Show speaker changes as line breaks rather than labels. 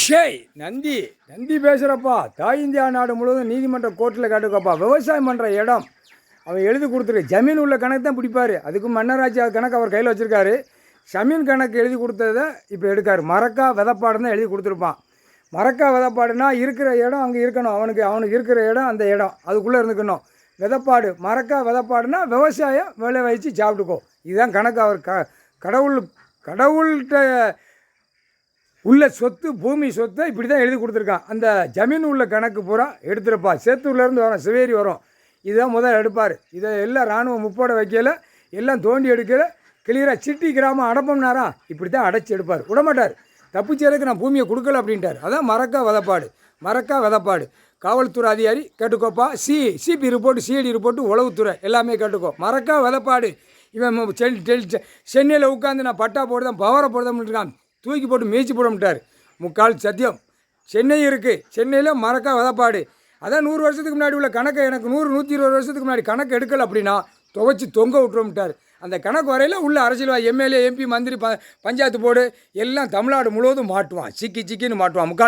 ஷேய் நந்தி நந்தி பேசுகிறப்பா தாய் இந்தியா நாடு முழுவதும் நீதிமன்ற கோர்ட்டில் கேட்டுக்கப்பா விவசாயம் பண்ணுற இடம் அவன் எழுதி கொடுத்துருக்கு. ஜமீன் உள்ள கணக்கு தான் பிடிப்பார். அதுக்கு மன்னராட்சி கணக்கு அவர் கையில் வச்சுருக்காரு. ஜமீன் கணக்கு எழுதி கொடுத்ததை இப்போ எடுக்கார். மரக்கா விதப்பாடுன்னு தான் எழுதி கொடுத்துருப்பான். மரக்கா விதப்பாடுனா இருக்கிற இடம் அங்கே இருக்கணும். அவனுக்கு இருக்கிற இடம் அந்த இடம் அதுக்குள்ளே இருந்துக்கணும். விதப்பாடு மரக்கா விதப்பாடுனா விவசாயம் விளை வச்சு சாப்பிட்டுக்கோ. இதுதான் கணக்கு. அவர் கடவுள்கிட்ட உள்ள சொத்து பூமி சொத்தை இப்படி தான் எழுதி கொடுத்துருக்கான். அந்த ஜமீன் உள்ள கணக்கு பூரா எடுத்துருப்பா. சேத்தூர்லேருந்து வரும், சிவேரி வரும். இதுதான் முதல் எடுப்பார். இதை எல்லாம் இராணுவம் முப்போட வைக்கல, எல்லாம் தோண்டி எடுக்கல, கிளியராக சிட்டி கிராமம் அடப்பம்னாரா இப்படி தான் அடைச்சி எடுப்பார். விடமாட்டார். தப்பிச்சதுக்கு நான் பூமியை கொடுக்கல அப்படின்ட்டார். அதான் மரக்கா விதப்பாடு. காவல்துறை அதிகாரி கேட்டுக்கோப்பா. சிபி ரிப்போர்ட்டு, சிஐடி ரிப்போர்ட்டு, உளவுத்துறை எல்லாமே கேட்டுக்கோ. மரக்கா விதப்பாடு. இவன் சென்னையில் உட்காந்து நான் பட்டா போடுதான் பவரை போடுதான் இருக்கான். தூக்கி போட்டு மேய்ச்சி போடமாட்டார். முக்கால் சத்தியம். சென்னை இருக்குது, சென்னையில் மரக்கா விதப்பாடு. அதான் 100 வருஷத்துக்கு முன்னாடி உள்ள கணக்கை எனக்கு 100-120 வருஷத்துக்கு முன்னாடி கணக்கு எடுக்கலை அப்படின்னா துவைச்சி தொங்க விட்டுறோம்ட்டார். அந்த கணக்கு வரையில் உள்ள அரசியல்வாதி எம்எல்ஏ எம்பி மந்திரி பஞ்சாயத்து போர்டு எல்லாம் தமிழ்நாடு முழுவதும் மாட்டுவான். சிக்கின்னு மாட்டுவான். முக்கால்